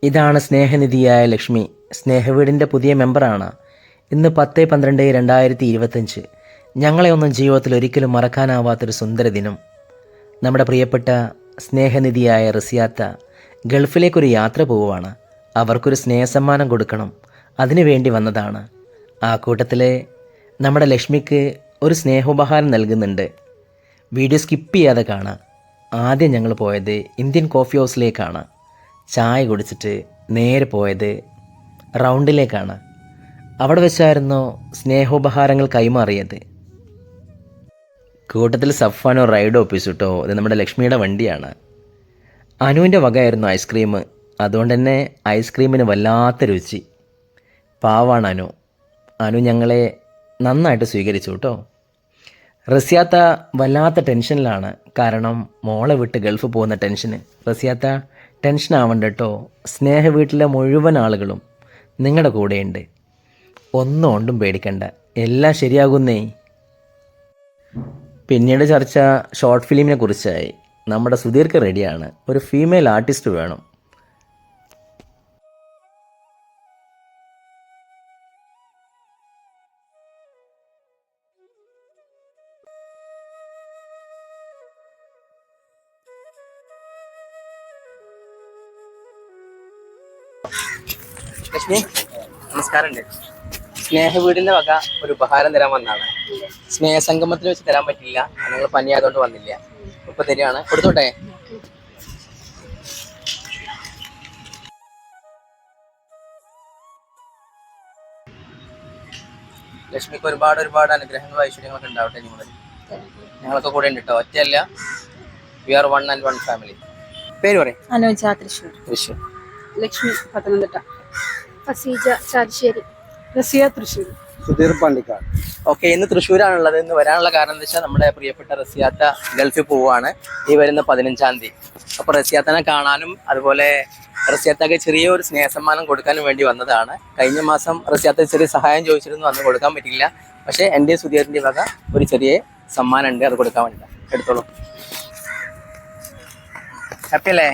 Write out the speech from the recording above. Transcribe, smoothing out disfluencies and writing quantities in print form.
ഇതാണ് സ്നേഹനിധിയായ ലക്ഷ്മി, സ്നേഹവീടിൻ്റെ പുതിയ മെമ്പറാണ്. ഇന്ന് 10/12/2025. ഞങ്ങളെ ഒന്നും ജീവിതത്തിൽ ഒരിക്കലും മറക്കാനാവാത്തൊരു സുന്ദര ദിനം. നമ്മുടെ പ്രിയപ്പെട്ട സ്നേഹനിധിയായ റസിയാത്ത ഗൾഫിലേക്കൊരു യാത്ര പോവുകയാണ്. അവർക്കൊരു സ്നേഹസമ്മാനം കൊടുക്കണം, അതിനു വേണ്ടി വന്നതാണ്. ആ കൂട്ടത്തിലെ നമ്മുടെ ലക്ഷ്മിക്ക് ഒരു സ്നേഹോപഹാരം നൽകുന്നുണ്ട്. വീഡിയോ സ്കിപ്പ് ചെയ്യാതെ കാണാം. ആദ്യം ഞങ്ങൾ പോയത് ഇന്ത്യൻ കോഫി ഹൗസിലേക്കാണ്. ചായ കുടിച്ചിട്ട് നേരെ പോയത് റൗണ്ടിലേക്കാണ്. അവിടെ വെച്ചായിരുന്നു സ്നേഹോപഹാരങ്ങൾ കൈമാറിയത്. കൂട്ടത്തിൽ സഫാനോ റൈഡ് ഒപ്പിച്ചു കേട്ടോ. ഇത് നമ്മുടെ ലക്ഷ്മിയുടെ വണ്ടിയാണ്. അനുവിൻ്റെ വകയായിരുന്നു ഐസ്ക്രീം. അതുകൊണ്ട് തന്നെ ഐസ്ക്രീമിന് വല്ലാത്ത രുചി. പാവാണ് അനു. അനു ഞങ്ങളെ നന്നായിട്ട് സ്വീകരിച്ചു കേട്ടോ. റസിയാത്ത വല്ലാത്ത ടെൻഷനിലാണ്. കാരണം മോളെ വിട്ട് ഗൾഫ് പോകുന്ന ടെൻഷന്. റസിയാത്ത ടെൻഷൻ ആവണ്ട കേട്ടോ. സ്നേഹ വീട്ടിലെ മുഴുവൻ ആളുകളും നിങ്ങളുടെ കൂടെയുണ്ട്. ഒന്നും കൊണ്ടും പേടിക്കണ്ട, എല്ലാം ശരിയാകുന്നേ. പിന്നീട് ചർച്ച ഷോർട്ട് ഫിലിമിനെ കുറിച്ചായി. നമ്മുടെ സുധീർക്ക് റെഡിയാണ്. ഒരു ഫീമെയിൽ ആർട്ടിസ്റ്റ് വേണം. ലക്ഷ്മി, നമസ്കാരമുണ്ട്. സ്നേഹവീടിന്റെ വക ഒരു ഉപഹാരം തരാൻ വന്നാണ്. സ്നേഹസംഗമത്തിൽ വെച്ച് തരാൻ പറ്റില്ല, നിങ്ങൾ പനിയായതുകൊണ്ട് വന്നില്ല. ഇപ്പൊ തരികയാണ്, കൊടുത്തോട്ടെ. ലക്ഷ്മിക്ക് ഒരുപാട് അനുഗ്രഹങ്ങളും ഐശ്വര്യങ്ങളൊക്കെ ഉണ്ടാവട്ടെ. ഞങ്ങളൊക്കെ കൂടെ ഉണ്ട് കേട്ടോ. ഒറ്റയല്ല, we are one and one family. പേര് പറയും. അനുജ തൃശ്ശൂർ. ലക്ഷ്മി പത്തനംതിട്ട. ഫസീജ ചാലിശ്ശേരി. റസിയ തൃശ്ശൂർ. സുധീർ പാണ്ടിക്കാട്. ഓക്കെ, ഇന്ന് തൃശ്ശൂരാണുള്ളത്. ഇന്ന് വരാനുള്ള കാരണം എന്താ വെച്ചാൽ നമ്മുടെ പ്രിയപ്പെട്ട റസിയാത്ത ഗൾഫിൽ പോവുകയാണ് ഈ വരുന്ന 15-ാം തീയതി. അപ്പൊ റസിയാത്തനെ കാണാനും അതുപോലെ റസിയാത്തക്ക് ചെറിയൊരു സ്നേഹസമ്മാനം കൊടുക്കാനും വേണ്ടി വന്നതാണ്. കഴിഞ്ഞ മാസം റസിയാത്ത ചെറിയ സഹായം ചോദിച്ചിരുന്നു, അന്ന് കൊടുക്കാൻ പറ്റില്ല. പക്ഷെ എൻ്റെ സുധീറിന്റെ വക ഒരു ചെറിയ സമ്മാനം ഉണ്ട്, അത് കൊടുക്കാൻ വേണ്ടിയിട്ടാണ്. എടുത്തോളൂ. ഹാപ്പി അല്ലേ?